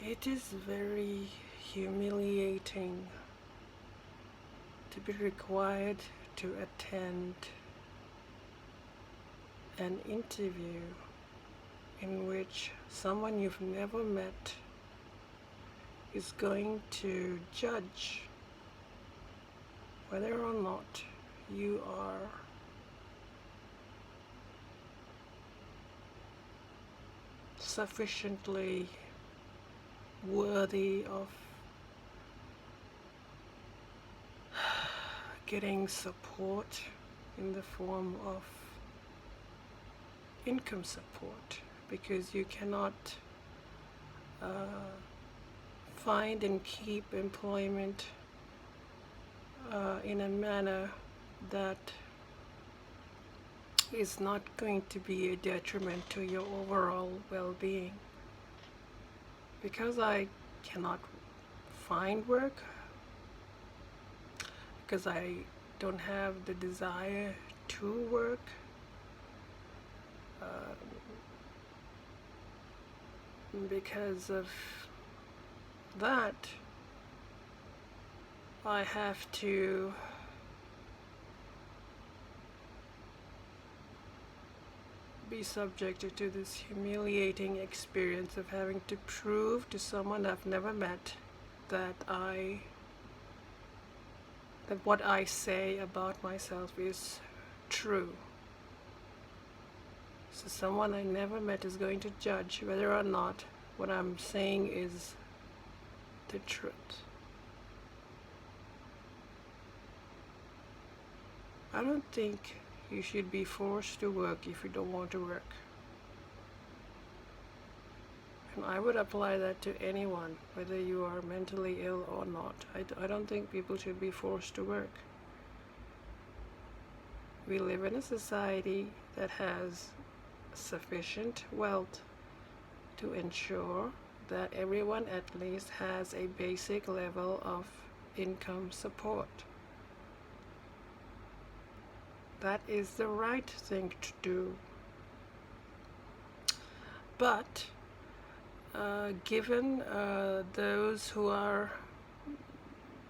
It is very humiliating to be required to attend an interview in which someone you've never met is going to judge whether or not you are sufficiently worthy of getting support in the form of income support, because you cannot find and keep employment in a manner that is not going to be a detriment to your overall well-being. Because I cannot find work, because I don't have the desire to work, because of that, I have to be subjected to this humiliating experience of having to prove to someone I've never met that what I say about myself is true. So someone I never met is going to judge whether or not what I'm saying is the truth. I don't think you should be forced to work if you don't want to work. And I would apply that to anyone, whether you are mentally ill or not. I don't think people should be forced to work. We live in a society that has sufficient wealth to ensure that everyone at least has a basic level of income support. That is the right thing to do. But given those who are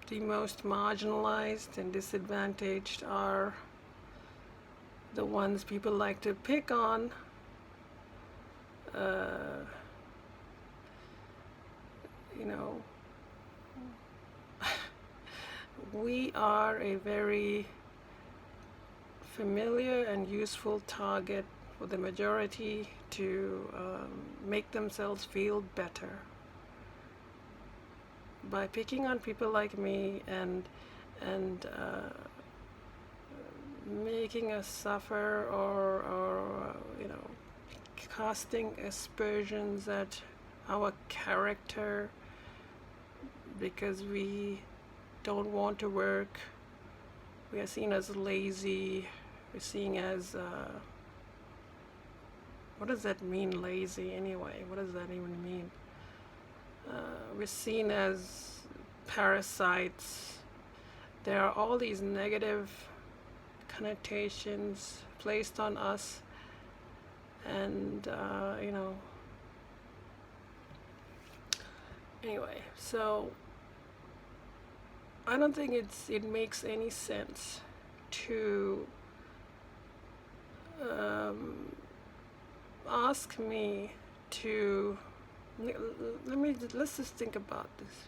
the most marginalized and disadvantaged are the ones people like to pick on, we are a very familiar and useful target for the majority to make themselves feel better by picking on people like me and making us suffer or casting aspersions at our character because we don't want to work. We are seen as lazy. We're seen as what does that mean, lazy, anyway? What does that even mean? We're seen as parasites. There are all these negative connotations placed on us, and anyway, so I don't think it makes any sense to ask me to let's just think about this,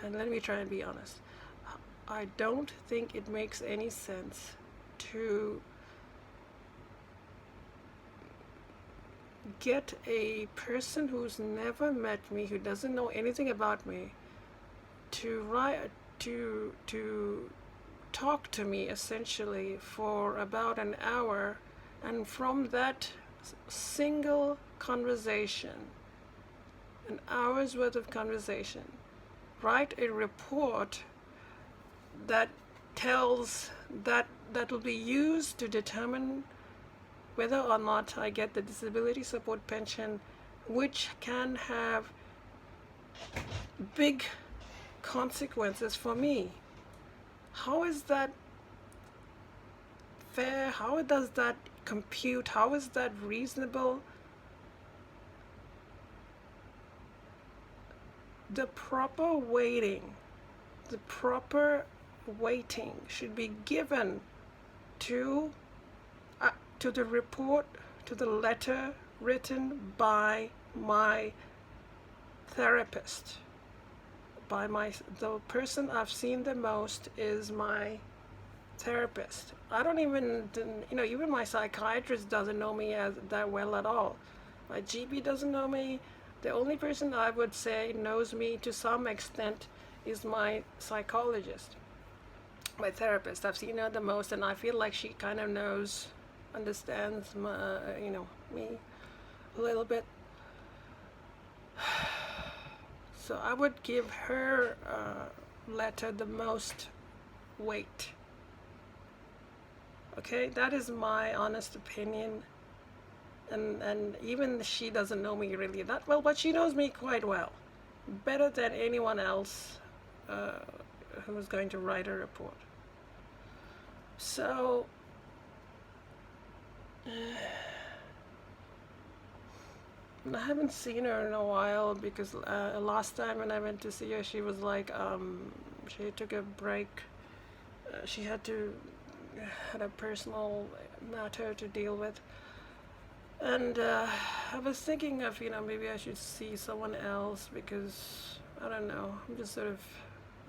and let me try and be honest. I don't think it makes any sense to get a person who's never met me, who doesn't know anything about me, to talk to me essentially for about an hour, and from that single conversation, an hour's worth of conversation, write a report that tells that will be used to determine whether or not I get the disability support pension, which can have big consequences for me. How is that fair? How does that compute? How is that reasonable? the proper weighting, the proper weighting should be given to to the report, to the letter written by my therapist. The person I've seen the most is my therapist. I don't even, even my psychiatrist doesn't know me as that well at all. My GP doesn't know me. The only person I would say knows me to some extent is my psychologist, my therapist. I've seen her the most, and I feel like she kind of understands me a little bit. So I would give her letter the most weight. Okay, that is my honest opinion. And even she doesn't know me really that well, but she knows me quite well, better than anyone else who is going to write a report. So I haven't seen her in a while because last time when I went to see her, she was like, she took a break. She had a personal matter to deal with. And I was thinking of, maybe I should see someone else because, I don't know, I'm just sort of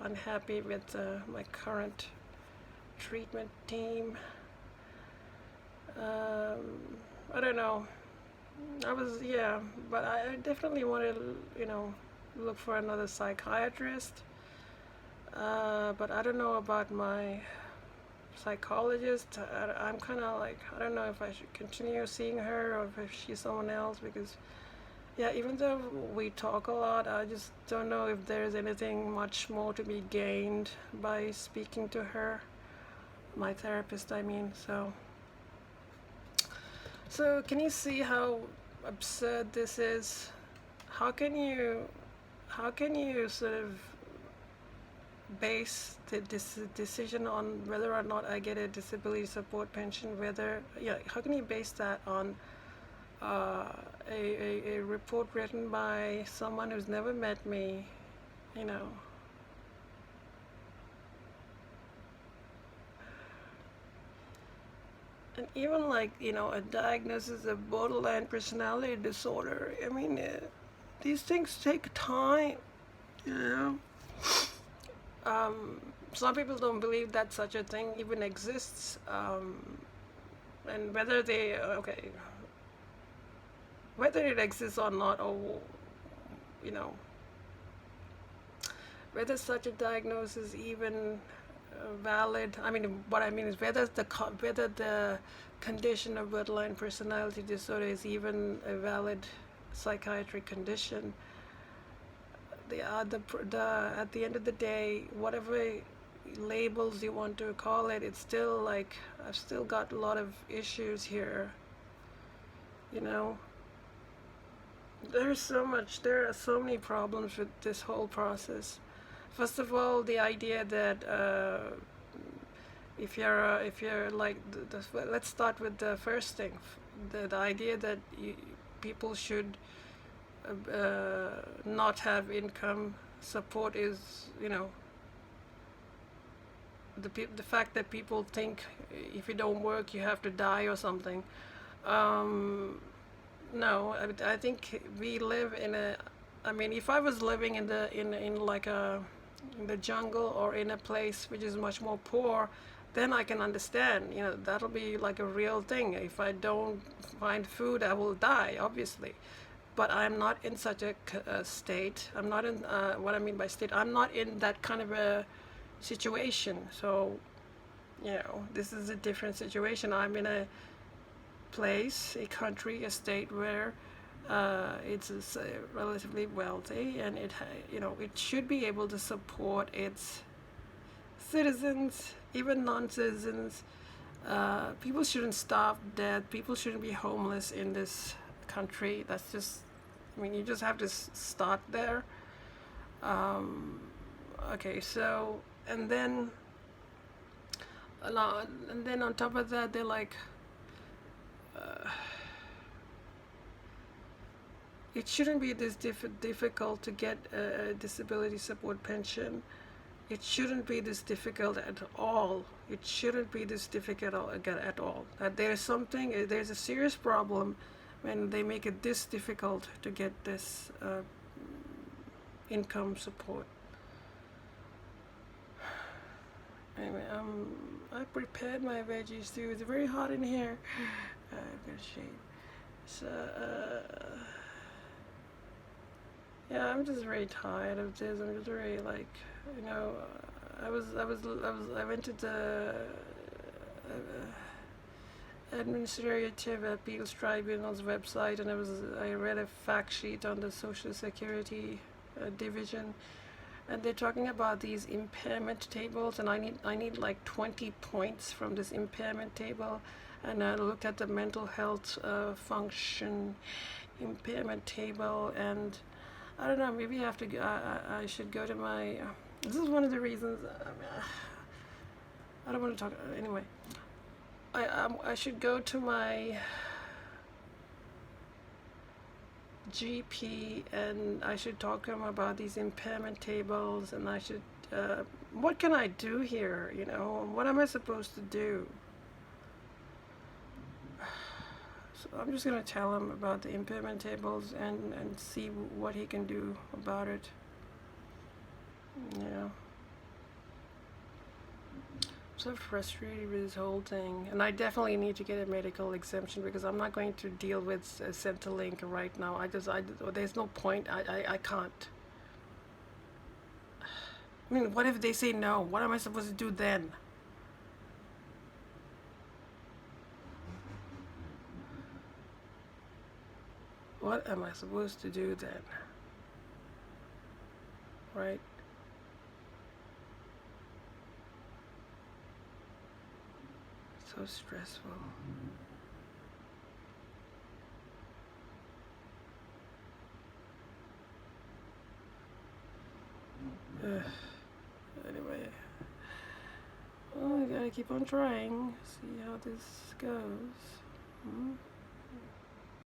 unhappy with my current treatment team. I don't know. But I definitely want to, look for another psychiatrist. But I don't know about my psychologist. I'm kind of like, I don't know if I should continue seeing her or if she's someone else, because even though we talk a lot, I just don't know if there's anything much more to be gained by speaking to her, my therapist, I mean. So can you see how absurd this is? How can you sort of base this decision on whether or not I get a disability support pension, how can you base that on a report written by someone who's never met me, And even like, a diagnosis of borderline personality disorder, I mean, these things take time, Some people don't believe that such a thing even exists, and whether it exists or not, or, whether such a diagnosis even valid. I mean, what I mean is whether the condition of borderline personality disorder is even a valid psychiatric condition. At the end of the day, whatever labels you want to call it, it's still like I've still got a lot of issues here. There are so many problems with this whole process. First of all, the idea that if you're like let's start with the first thing, the idea that people should not have income support is, the fact that people think if you don't work you have to die or something. No, I think we live in if I was living in the jungle or in a place which is much more poor, then I can understand, that'll be like a real thing. If I don't find food, I will die, obviously. But I'm not in such a state. I'm not in, what I mean by state, I'm not in that kind of a situation. So, this is a different situation. I'm in a place, a country, a state where it's relatively wealthy, and it should be able to support its citizens, even non-citizens. People shouldn't starve to death. People shouldn't be homeless in this country. That's just, you just have to start there. Okay, so and then on top of that, they're like, It shouldn't be this difficult to get a disability support pension. It shouldn't be this difficult at all. It shouldn't be this difficult at all. That there's a serious problem when they make it this difficult to get this income support. Anyway, I prepared my veggies too. It's very hot in here. I've got shade. So, yeah, I'm just very tired of this. I'm just very like, you know, I went to the Administrative Appeals Tribunal's website, and I read a fact sheet on the Social Security division, and they're talking about these impairment tables, and I need like 20 points from this impairment table, and I looked at the mental health function impairment table, and I don't know, maybe I should go to my. This is one of the reasons. I don't want to talk anyway. I should go to my GP, and I should talk to him about these impairment tables, and I should. What can I do here? You know, what am I supposed to do? So I'm just gonna tell him about the impairment tables and see what he can do about it. Yeah. So frustrated with this whole thing, and I definitely need to get a medical exemption because I'm not going to deal with Centrelink right now. There's no point. I can't. I mean, what if they say no? What am I supposed to do then? What am I supposed to do then? Right? So stressful. Anyway, well, I gotta keep on trying. See how this goes.